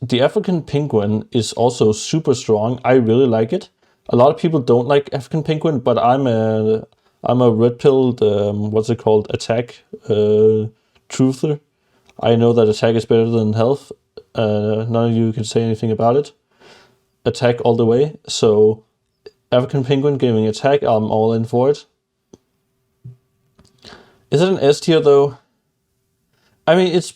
the African penguin is also super strong. I really like it. A lot of people don't like African penguin, but I'm a red-pilled, what's it called, attack truther. I know that attack is better than health. None of you can say anything about it. Attack all the way. So African penguin giving attack, I'm all in for it. Is it an S tier though? I mean, it's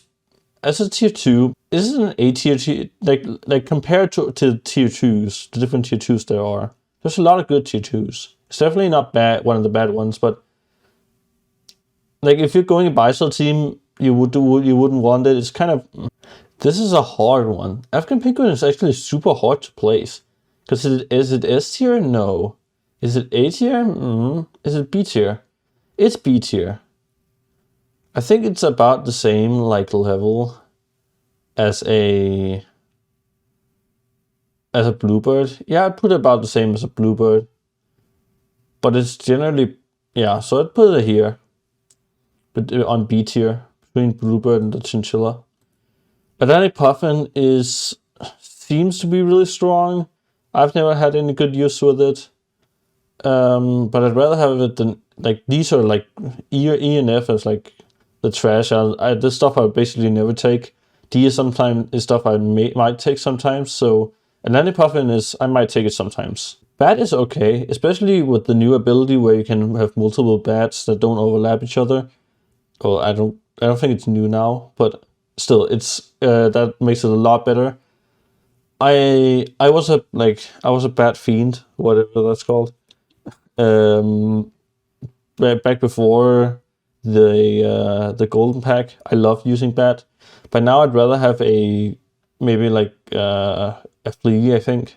as a tier 2. Is it an A tier? Like compared to tier 2s, the different tier 2s there are. There's a lot of good tier 2s. It's definitely not bad, one of the bad ones, but like if you're going a Bisel team, you wouldn't want it. It's kind of, this is a hard one. African penguin is actually super hard to place. Because is it S tier? No. Is it A tier? Is it B tier? It's B tier. I think it's about the same like level as a bluebird. Yeah, I'd put it about the same as a bluebird. But it's generally, yeah, so I'd put it here. But on B tier, between bluebird and the chinchilla. Atlantic puffin seems to be really strong. I've never had any good use with it. But I'd rather have it than, like, these are like E and F as like the trash. This stuff I basically never take. D is stuff I might take sometimes. So Atlantic puffin I might take it sometimes. Bat is okay, especially with the new ability where you can have multiple bats that don't overlap each other. Well, I don't think it's new now, but still, it's that makes it a lot better. I was a bat fiend, whatever that's called. Back before the golden pack, I loved using bat, but now I'd rather have maybe like a flea, I think.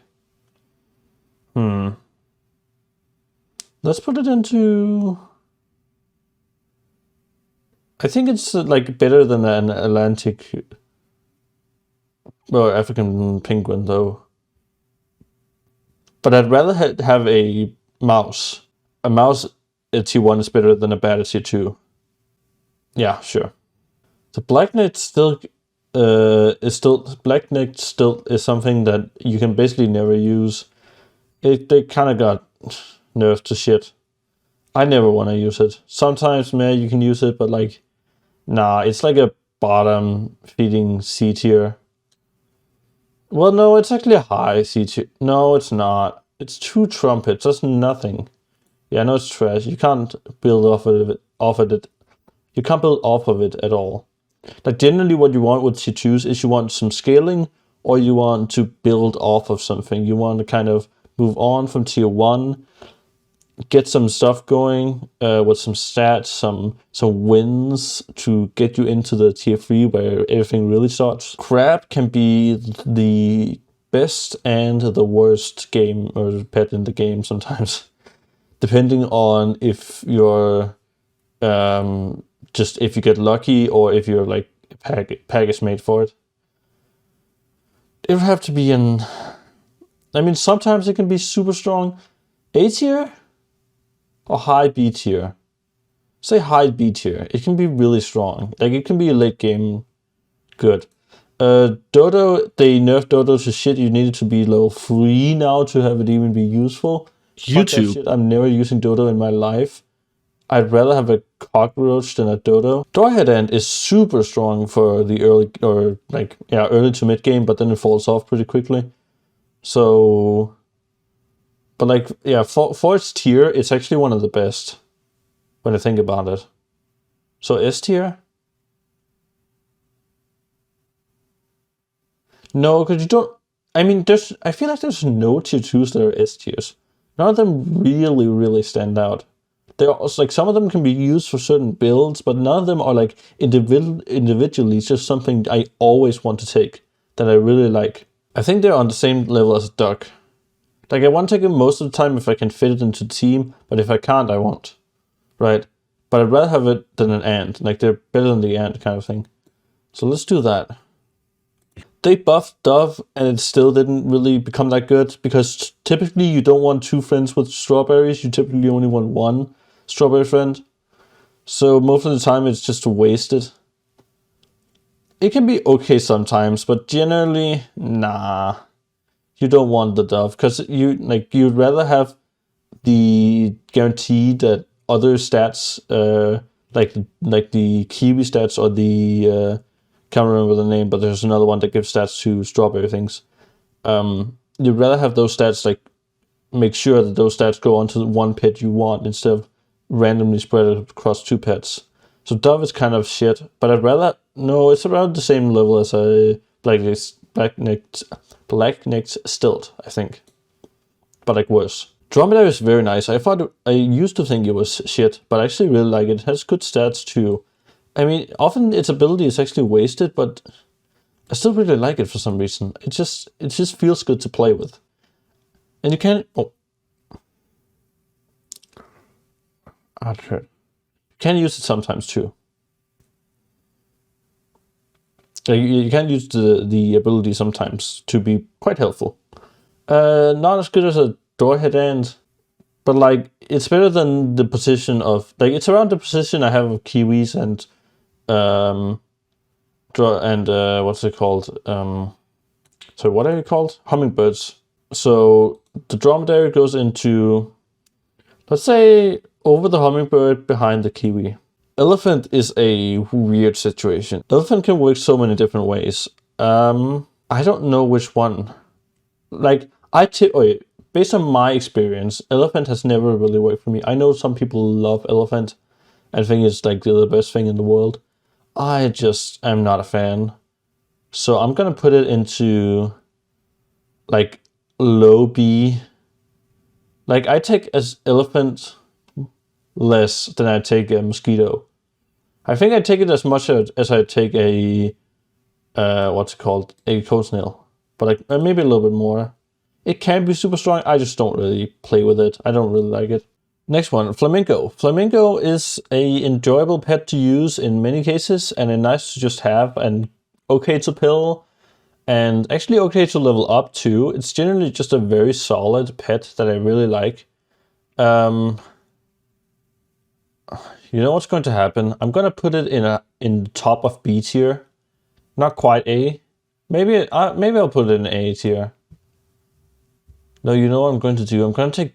Let's put it into. I think it's like better than an Atlantic or African penguin though. But I'd rather have a mouse. A mouse at tier 1 is better than a bat at tier 2. Yeah, sure. The blackneck still is something that you can basically never use. They kind of got nerfed to shit. I never want to use it. Sometimes, you can use it, but like, nah, it's like a bottom feeding C tier. Well, no, it's actually a high C tier. No, it's not. It's 2 trumpets. That's nothing. Yeah, no, it's trash. You can't build off of it. You can't build off of it at all. Like, generally what you want with tier 2s is you want some scaling, or you want to build off of something. You want to kind of move on from tier 1, get some stuff going with some stats, some wins to get you into the tier 3 where everything really starts. Crab can be the best and the worst game or pet in the game sometimes, depending on if you're if you get lucky or if you're like pack is made for it. It would have to be sometimes it can be super strong. A tier or high B tier? Say high B tier. It can be really strong. Like, it can be a late game good. Dodo, they nerfed Dodo to shit. You needed to be level 3 now to have it even be useful. YouTube. I'm never using Dodo in my life. I'd rather have a cockroach than a Dodo. Doorhead Ant is super strong for the early to mid game, but then it falls off pretty quickly. So, but like, yeah, for its tier, it's actually one of the best when I think about it. So S tier? No, because you don't. I feel like there's no tier 2s that are S tiers. None of them really, really stand out. They're also, like, some of them can be used for certain builds, but none of them are like individually. It's just something I always want to take that I really like. I think they're on the same level as a duck. Like, I want to take it most of the time if I can fit it into the team, but if I can't, I won't. Right? But I'd rather have it than an ant. Like, they're better than the ant kind of thing. So let's do that. They buffed Dove, and it still didn't really become that good, because typically you don't want 2 friends with strawberries. You typically only want 1 strawberry friend. So most of the time it's just wasted. it can be okay sometimes, but generally, nah. You don't want the dove because you'd rather have the guarantee that other stats, like the kiwi stats or the can't remember the name, but there's another one that gives stats to strawberry things. You'd rather have those stats, like make sure that those stats go onto the one pet you want instead of randomly spread it across 2 pets. So dove is kind of shit, but I'd rather no. It's around the same level as a black-necked stilt, I think, but like worse. Dromedary is very nice. I used to think it was shit, but I actually really like it. It has good stats too. I mean, often its ability is actually wasted, but I still really like it for some reason. It just feels good to play with. And you can you can use it sometimes too. You can use the ability sometimes to be quite helpful. Not as good as a Doorhead Ant, but like it's better than the position of like it's around the position I have of kiwis and what's it called? So what are you called? Hummingbirds. So the dromedary goes into, let's say, over the hummingbird behind the kiwi. Elephant is a weird situation. Elephant can work so many different ways. I don't know which one. Like based on my experience, elephant has never really worked for me. I know some people love elephant and think it's like the best thing in the world. I just am not a fan. So I'm gonna put it into like low B. Like I take as elephant less than I take a mosquito. I think I take it as much as I take a what's it called? A cold snail. But like maybe a little bit more. It can be super strong. I just don't really play with it. I don't really like it. Next one, flamingo. Flamingo is a enjoyable pet to use in many cases and a nice to just have and okay to pill and actually okay to level up too. It's generally just a very solid pet that I really like. You know what's going to happen? I'm gonna put it in the top of B tier, not quite A. Maybe I'll put it in A tier. No, you know what I'm going to do? I'm going to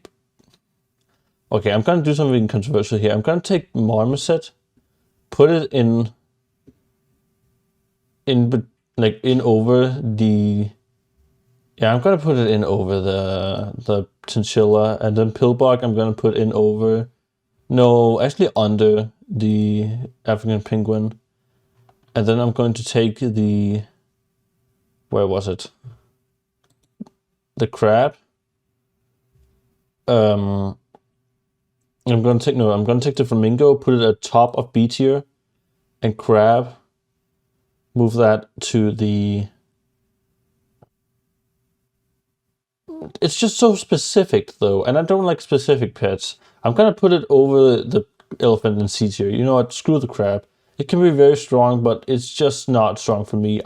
do something controversial here. I'm going to take Marmoset, put it in over the... Yeah, I'm going to put it in over the chinchilla, and then Pillbog I'm going to put in over... No, actually under the African penguin. And then I'm going to take the... Where was it? The crab. I'm gonna take the flamingo, put it at top of B tier, and crab. Move that to the. It's just so specific though, and I don't like specific pets. I'm gonna put it over the elephant in C tier. You know what? Screw the crab. It can be very strong, but it's just not strong for me.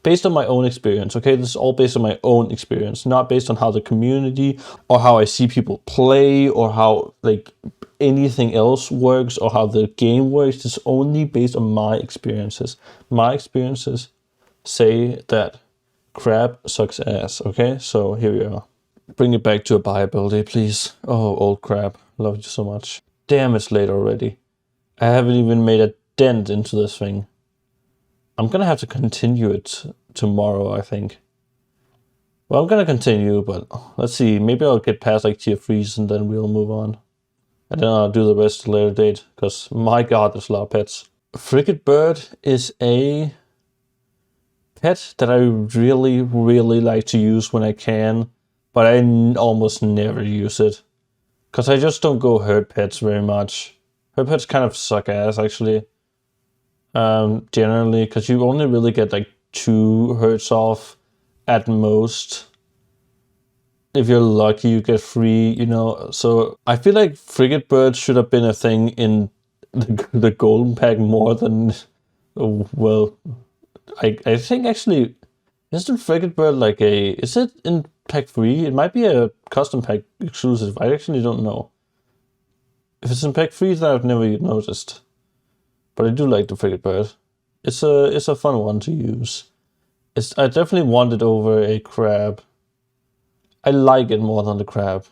Based on my own experience, okay? This is all based on my own experience, not based on how the community or how I see people play or how like anything else works or how the game works. It's only based on my experiences. My experiences say that crab sucks ass, okay? So here we are. Bring it back to a buyability, please. Oh, old crab. Love you so much. Damn, it's late already. I haven't even made a dent into this thing. I'm gonna have to continue it tomorrow, I think. Well, I'm gonna continue, but let's see. Maybe I'll get past like tier 3s and then we'll move on. And then I'll do the rest at a later date, because my god, there's a lot of pets. Frigate bird is a pet that I really, really like to use when I can, but I almost never use it. Because I just don't go herd pets very much. Herd pets kind of suck ass, actually. Generally, because you only really get like 2 herds off at most. If you're lucky, you get 3, you know. So I feel like frigate birds should have been a thing in the golden pack more than, well, I think actually, isn't frigate bird like is it in pack 3? It might be a custom pack exclusive. I actually don't know. If it's in pack 3, then I've never noticed. But I do like the frigate bird. It's a fun one to use. I definitely want it over a crab. I like it more than the crab.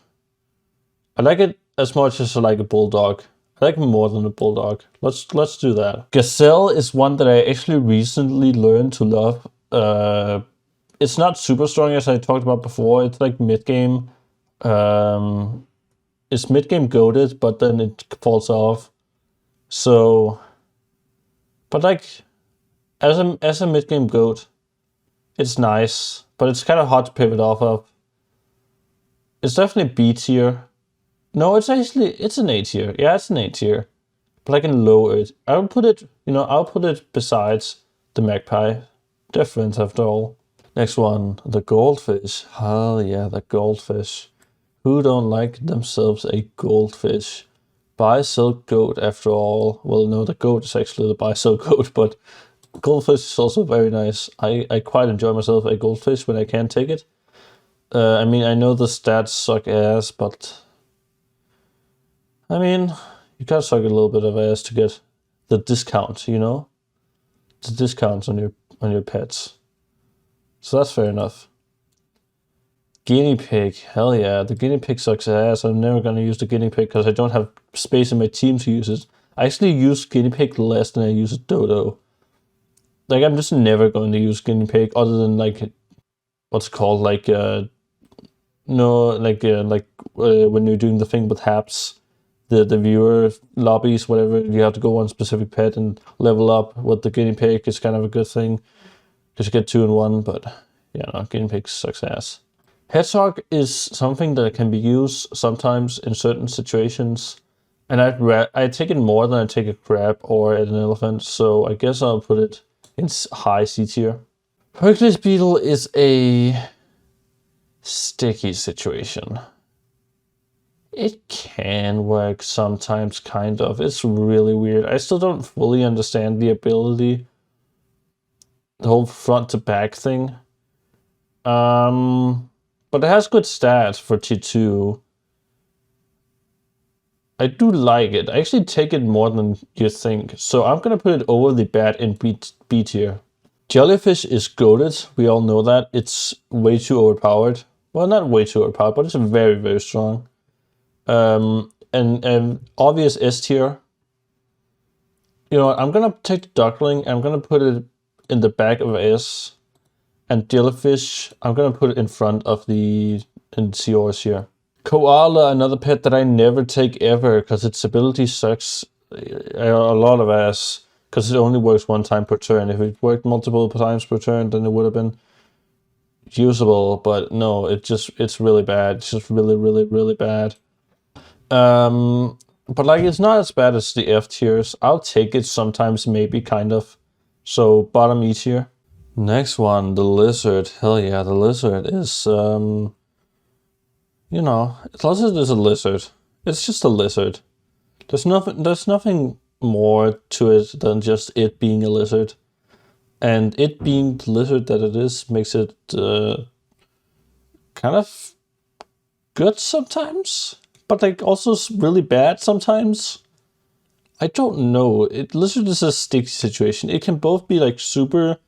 I like it as much as I like a bulldog. I like it more than a bulldog. Let's do that. Gazelle is one that I actually recently learned to love. It's not super strong as I talked about before. It's like mid game. It's mid game goated, but then it falls off. So, but like as a mid game goat, it's nice, but it's kind of hard to pivot off of. It's definitely B tier. No, it's an A tier. Yeah, it's an A tier. But like in low it. I'll put it besides the magpie. Different after all. Next one, the goldfish. Hell yeah, the goldfish. Who don't like themselves a goldfish? Buy sell goat after all. Well, no, the goat is actually the buy sell goat, but goldfish is also very nice. I quite enjoy myself a goldfish when I can take it. I mean, I know the stats suck ass, but I mean, you gotta suck a little bit of ass to get the discount, you know? The discounts on your pets. So that's fair enough. Guinea pig, hell yeah, the guinea pig sucks ass. I'm never gonna use the guinea pig because I don't have space in my team to use it. I actually use guinea pig less than I use a dodo. Like, I'm just never going to use guinea pig other than like, what's it called, like, when you're doing the thing with haps, the viewer lobbies, whatever, you have to go on specific pet and level up with the guinea pig is kind of a good thing because you get 2 in 1, but yeah, no, guinea pig sucks ass. Hedgehog is something that can be used sometimes in certain situations, and I take it more than I take a crab or an elephant, so I guess I'll put it in high C tier. Hercules beetle is a sticky situation. It can work sometimes, kind of. It's really weird. I still don't fully understand the ability, the whole front to back thing. But it has good stats for T2. I do like it. I actually take it more than you think. So I'm gonna put it over the bat in B tier. Jellyfish is goated. We all know that. It's way too overpowered. Well, not way too overpowered, but it's very, very strong. And obvious S tier. You know what? I'm gonna take the duckling. I'm gonna put it in the back of S. And jellyfish, I'm gonna put it in front of the Seahorse here. Koala, another pet that I never take ever because its ability sucks a lot of ass because it only works 1 time per turn. If it worked multiple times per turn, then it would have been usable, but no, it's really bad. It's just really, really, really bad. But like, it's not as bad as the F tiers. I'll take it sometimes, maybe, kind of. So bottom E tier. Next one, the lizard. Hell yeah, the lizard is, you know, the lizard is a lizard. It's just a lizard. There's nothing more to it than just it being a lizard. And it being the lizard that it is makes it kind of good sometimes, but like also really bad sometimes. I don't know. Lizard is a sticky situation. It can both be like super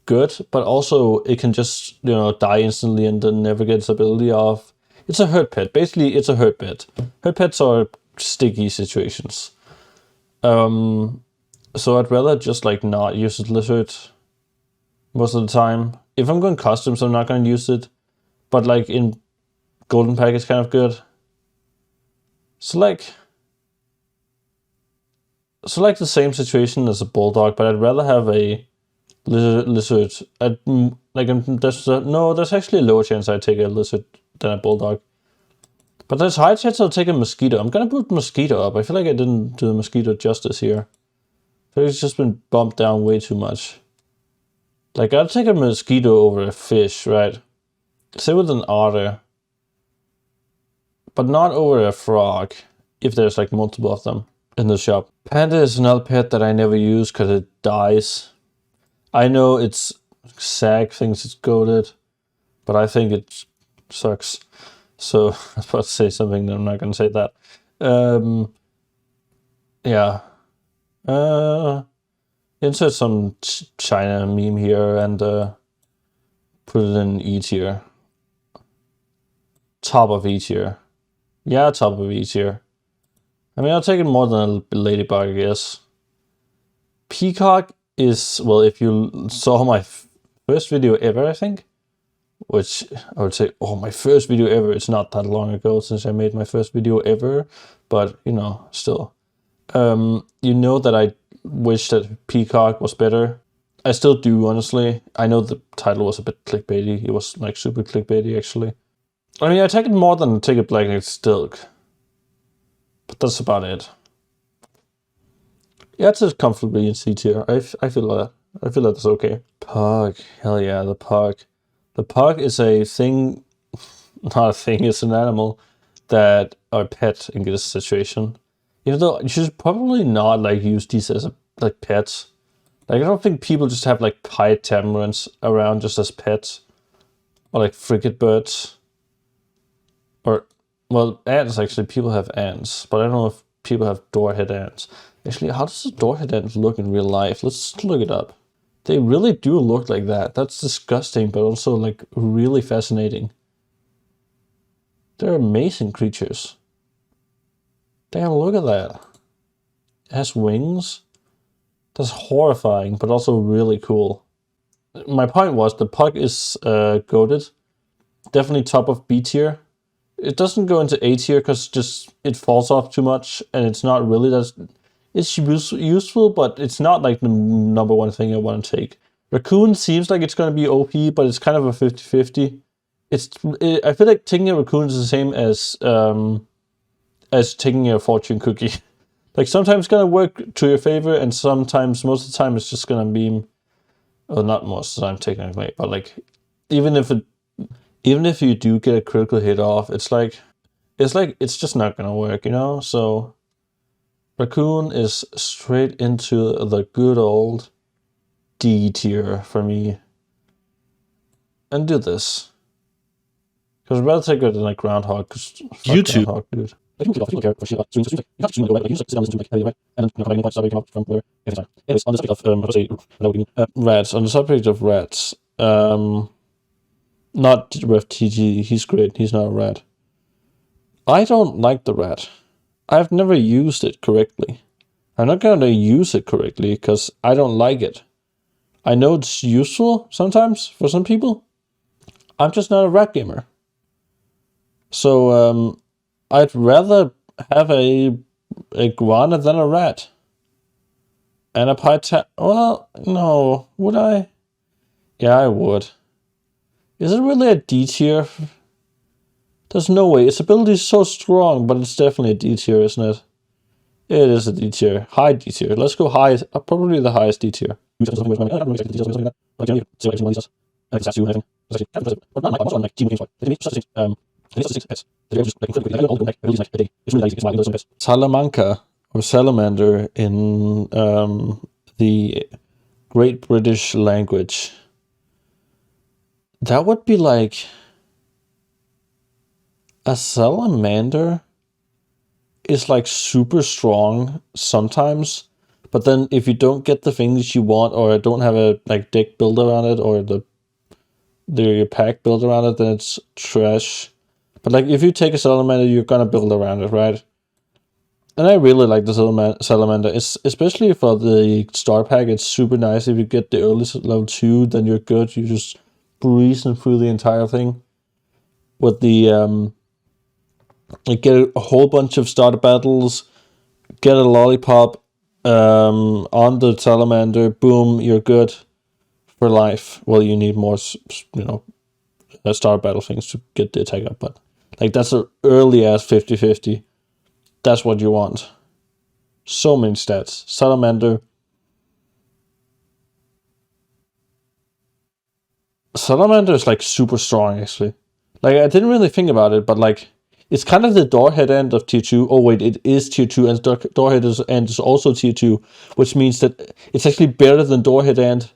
good, but also it can just, you know, die instantly and then never get its ability off. It's a hurt pet. Basically, it's a hurt pet. Hurt pets are sticky situations. So I'd rather just like not use the lizard most of the time. If I'm going customs, I'm not going to use it. But like in golden pack, it's kind of good. So like the same situation as a bulldog, but I'd rather have a lizard. There's actually a lower chance I'd take a lizard than a bulldog. But there's high chance I'll take a mosquito. I'm gonna put mosquito up. I feel like I didn't do the mosquito justice here. I feel like it's just been bumped down way too much. Like, I'll take a mosquito over a fish, right? Same with an otter. But not over a frog, if there's like multiple of them in the shop. Panda is another pet that I never use because it dies. I know it's Zach thinks it's goated, but I think it sucks. So I was about to say something, I'm not going to say that. Yeah. Insert some China meme here and put it in E tier. Top of E tier. Yeah, top of E tier. I mean, I'll take it more than a ladybug, I guess. Peacock is, well, if you saw my first video ever, I think, which I would say, oh, my first video ever. It's not that long ago since I made my first video ever, but, you know, still. You know that I wish that Peacock was better. I still do, honestly. I know the title was a bit clickbaity. It was like super clickbaity, actually. I mean, I take it more than take it like it's Stilk. But that's about it. Yeah, it's just comfortably in C tier. I feel that. I feel that's okay. Pug. Hell yeah, the pug. The pug is a thing, not a thing, it's an animal that, or pet in this situation. Even though you should probably not like use these as like pets. Like I don't think people just have like pied tamarins around just as pets. Or like frigate birds. Or, well, ants actually, people have ants. But I don't know if people have doorhead ants. Actually, how does a doorhead ant look in real life? Let's look it up. They really do look like that. That's disgusting, but also like really fascinating. They're amazing creatures. Damn, look at that. It has wings. That's horrifying, but also really cool. My point was the pug is goated. Definitely top of B tier. It doesn't go into A tier because just it falls off too much, and it's not really that. It's useful, but it's not like the number one thing I want to take. Raccoon seems like it's going to be OP, but it's kind of a 50-50. I feel like taking a raccoon is the same as taking a fortune cookie. Like sometimes it's going to work to your favor, and sometimes, most of the time, it's just going to be, well, not most of the time technically, but like even if you do get a critical hit off, it's just not going to work, you know? So Raccoon is straight into the good old D tier for me. And do this. Because I'd rather take it than like Groundhog, because YouTube. Groundhog, dude. On the subject of rats, not Ref TG, he's great, he's not a rat. I don't like the rat. I've never used it correctly. I'm not going to use it correctly because I don't like it. I know it's useful sometimes for some people. I'm just not a rat gamer. So I'd rather have a iguana than a rat. And a python. Well, no. Would I? Yeah, I would. Is it really a D tier? There's no way. Its ability is so strong, but it's definitely a D tier, isn't it? It is a D tier. High D tier. Let's go high. Probably the highest D tier. Salamanca or salamander in the Great British language. That would be like a salamander is like super strong sometimes, but then if you don't get the things you want or don't have a like deck built around it or the pack built around it, then it's trash. But like if you take a salamander, you're gonna build around it, right? And I really like the salamander. It's especially for the star pack. It's super nice. If you get the early level 2, then you're good. You just breezing through the entire thing. With the you get a whole bunch of starter battles, get a lollipop on the salamander, boom, you're good for life. Well, you need more, star battle things to get the attack up, but like that's an early ass 50-50. That's what you want. So many stats. Salamander is like super strong actually. Like I didn't really think about it, but like it's kind of the Doorhead end of tier 2. Oh wait, it is tier 2 and Doorhead end is also tier 2, which means that it's actually better than Doorhead end.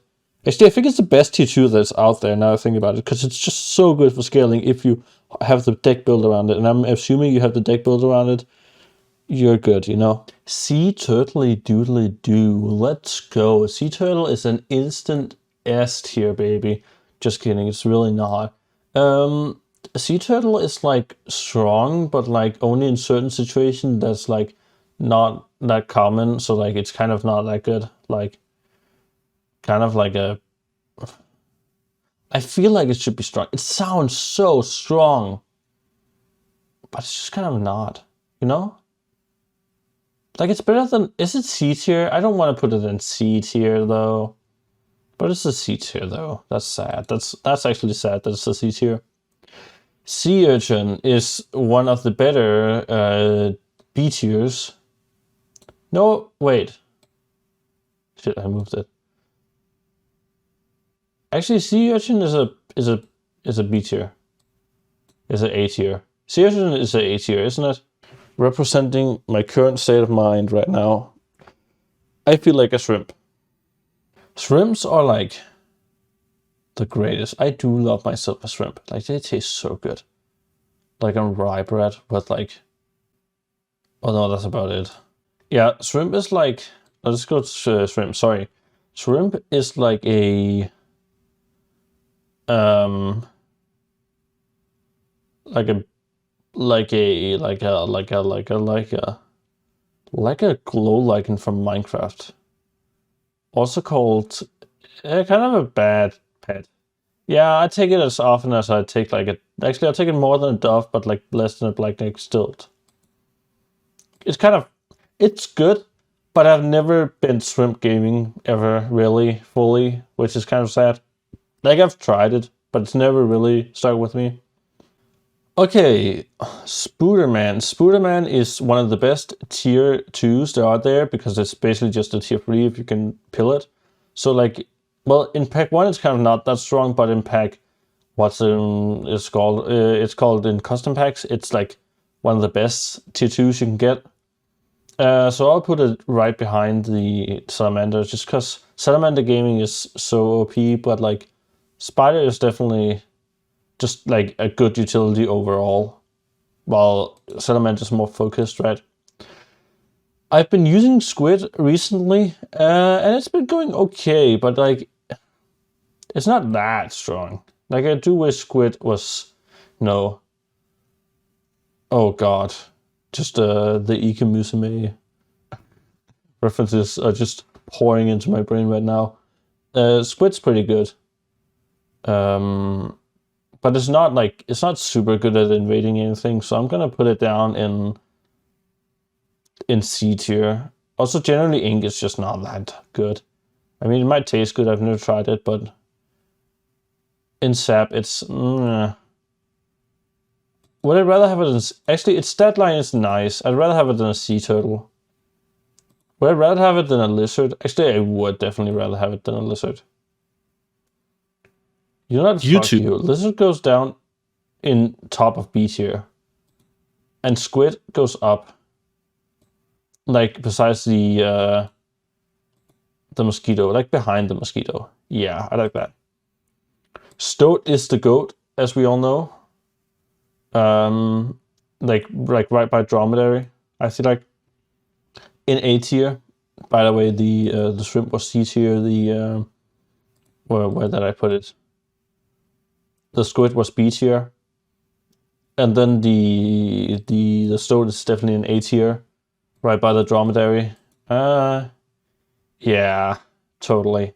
Actually, I think it's the best tier 2 that's out there now I think about it, because it's just so good for scaling if you have the deck build around it. And I'm assuming you have the deck build around it. you're good, you know? Sea Turtley Doodly Doo. Let's go. Sea Turtle is an instant S tier, baby. Just kidding, it's really not. Sea Turtle is like strong, but like only in certain situations that's like not that common. So like it's kind of not that good. Like kind of like a. I feel like it should be strong. It sounds so strong, but it's just kind of not, you know? Like it's better than, is it C tier? I don't want to put it in C tier though. But it's a C tier though. That's sad. That's actually sad that it's a C tier. Sea Urchin is one of the better B tiers. No, wait. Shit, I moved it. Actually, Sea Urchin is a B tier. Is an A tier. Sea Urchin is an A tier, isn't it? Representing my current state of mind right now, I feel like a shrimp. Shrimps are like the greatest. I do love myself a shrimp. Like they taste so good. Like on rye bread with like, oh no, that's about it. Yeah, shrimp is like, let's go to shrimp, sorry. Shrimp is like a, like a glow lichen from Minecraft. Also called kind of a bad pet. Yeah, I take it as often as I take like a. Actually, I take it more than a dove, but like less than a blackneck stilt. It's kind of, it's good, but I've never been shrimp gaming ever really fully, which is kind of sad. Like I've tried it, but it's never really stuck with me. Okay, Spooderman. Spooderman is one of the best tier 2s there are there because it's basically just a tier 3 if you can pill it. So like, well, in pack 1 it's kind of not that strong, but in pack, it's called in custom packs, it's like one of the best tier 2s you can get. So I'll put it right behind the Salamander just because Salamander gaming is so OP, but like Spider is definitely just like a good utility overall, while Salamander is more focused, right? I've been using Squid recently, and it's been going okay, but like, it's not that strong. Like, I do wish Squid was, no. Oh god, just the Ike Musume references are just pouring into my brain right now. Squid's pretty good. But it's not super good at invading anything, so I'm gonna put it down in C tier. Also, generally ink is just not that good. I mean, it might taste good, I've never tried it, but in sap, it's... Would I rather have it in... Actually, its stat line is nice. I'd rather have it than a sea turtle. Would I rather have it than a lizard? Actually, I would definitely rather have it than a lizard. You know what? Fuck you. Lizard goes down in top of B tier. And Squid goes up. Like, besides the mosquito. Like, behind the mosquito. Yeah, I like that. Stoat is the goat, as we all know. Like right by Dromedary. I feel like in A tier. By the way, the shrimp was C tier. Where did I put it? The squid was B tier. And then the stoat is definitely an A tier. Right by the Dromedary. Yeah, totally.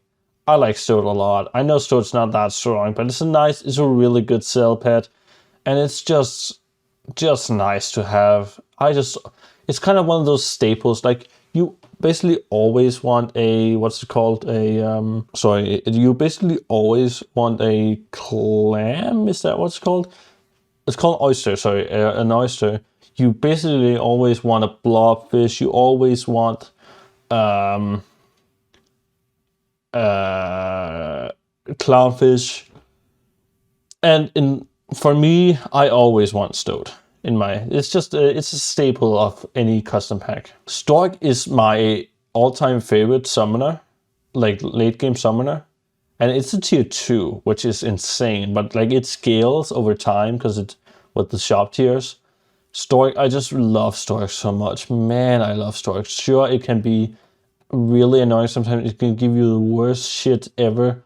I like Stoat a lot. I know Stoat's not that strong, but it's a really good cell pet. And it's just nice to have. It's kind of one of those staples. Like, you basically always want a, you basically always want a clam? Is that what's called? It's called oyster, sorry, an oyster. You basically always want a blobfish. You always want clownfish. And for me, I always want Stoat. It's a staple of any custom pack. Stork is my all-time favorite summoner, like late game summoner, and it's a tier 2, which is insane. But like it scales over time because it's with the shop tiers. Stork, I just love Stork so much. Man, I love Stork. Sure, it can be really annoying. Sometimes it can give you the worst shit ever.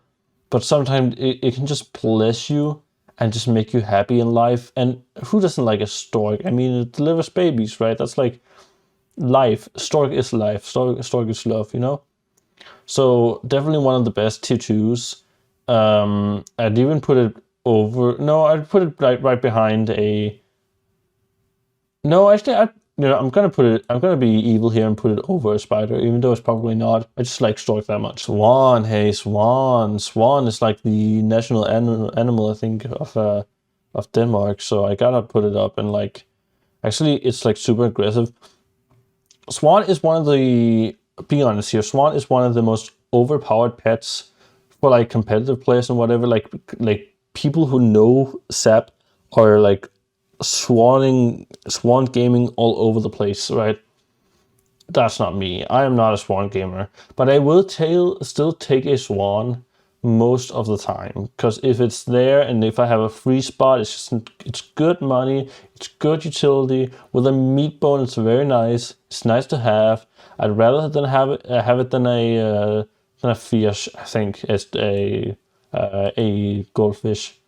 But sometimes it can just bless you and just make you happy in life. And who doesn't like a stork? I mean, it delivers babies, right? That's like life. Stork is life. Stork is love, you know? So definitely one of the best to choose. I'd even put it over. No, I'd put it right behind a. No, actually, I'm gonna put it. I'm gonna be evil here and put it over a spider, even though it's probably not. I just like stork that much. Swan, hey, swan. Swan is like the national animal, I think, of Denmark. So I gotta put it up and like. Actually, it's like super aggressive. Swan is one of the. Be honest here. Swan is one of the most overpowered pets for like competitive players and whatever. Like people who know SAP are like swan gaming all over the place, right? That's not me. I am not a swan gamer, but I will still take a swan most of the time, because if it's there and if I have a free spot, it's good money, it's good utility with a meat bone. It's very nice. It's nice to have. I'd rather than have it than a fish. I think as a goldfish.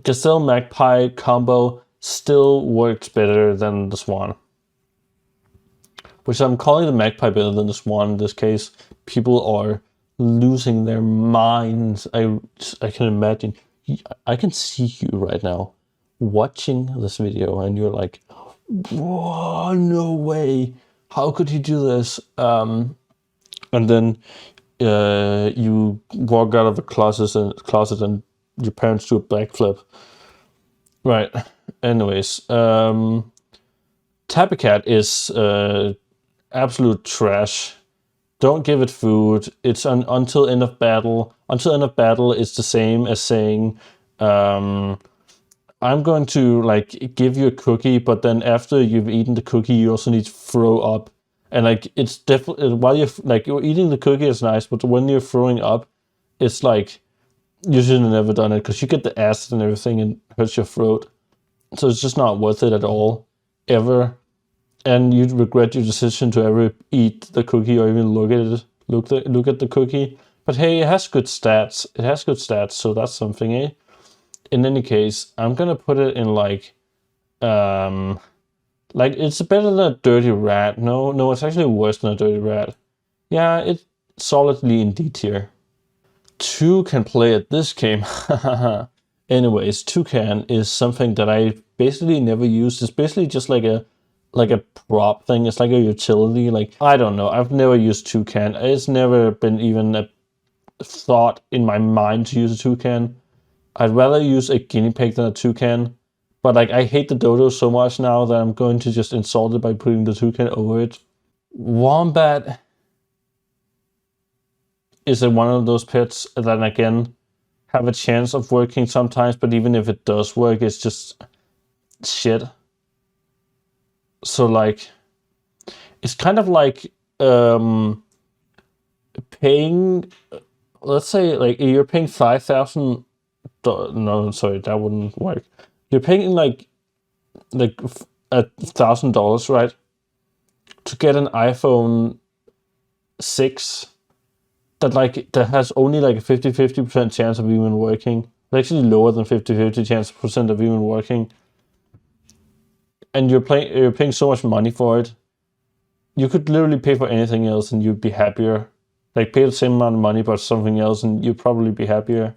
Gazelle magpie combo still works better than the swan, which I'm calling the magpie better than the swan in this case. People are losing their minds. I can imagine. I can see you right now watching this video and you're like, whoa, no way. How could he do this? And then you walk out of the closet and your parents do a backflip. Right. Anyways, Tabbycat is absolute trash. Don't give it food. It's until end of battle. Until end of battle is the same as saying, I'm going to like give you a cookie, but then after you've eaten the cookie, you also need to throw up. And like it's definitely while you're eating the cookie is nice, but when you're throwing up, it's like you should have never done it because you get the acid and everything and hurts your throat. So it's just not worth it at all, ever. And you'd regret your decision to ever eat the cookie or even look at it. Look at the cookie. But hey, it has good stats. So that's something, eh? In any case, I'm gonna put it in like it's better than a dirty rat. No, it's actually worse than a dirty rat. Yeah, it's solidly in D tier. Toucan play at this game. Anyways, Toucan is something that I basically never used. It's basically just like a prop thing. It's like a utility. Like, I don't know. I've never used Toucan. It's never been even a thought in my mind to use a Toucan. I'd rather use a guinea pig than a Toucan. But like, I hate the dodo so much now that I'm going to just insult it by putting the Toucan over it. Wombat is one of those pets that, again, have a chance of working sometimes, but even if it does work, it's just shit. So like, it's kind of like paying, let's say like you're paying $5,000. No, sorry, that wouldn't work. You're paying like $1,000, right, to get an iPhone 6 that has only like a 50% chance of even working. It's actually lower than 50% of even working. And you're paying so much money for it. You could literally pay for anything else and you'd be happier. Like, pay the same amount of money but something else and you'd probably be happier.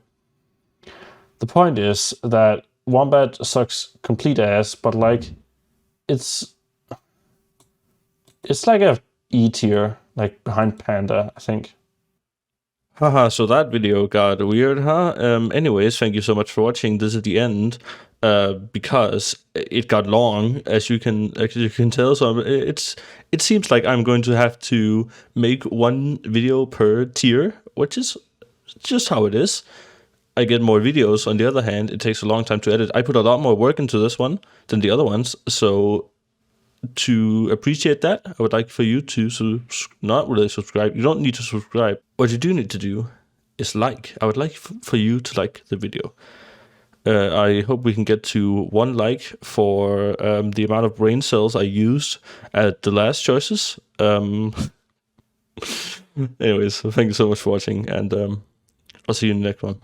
The point is that Wombat sucks complete ass, but like, it's like a E tier, like behind Panda, I think. Haha, so that video got weird, huh? Anyways, thank you so much for watching. This is the end, because it got long, as you can tell. So it seems like I'm going to have to make one video per tier, which is just how it is. I get more videos. On the other hand, it takes a long time to edit. I put a lot more work into this one than the other ones, so to appreciate that, I would like for you to not really subscribe. You don't need to subscribe. What you do need to do is like. I would like for you to like the video. I hope we can get to 1 like for the amount of brain cells I used at the last choices. Anyways, thank you so much for watching, and I'll see you in the next one.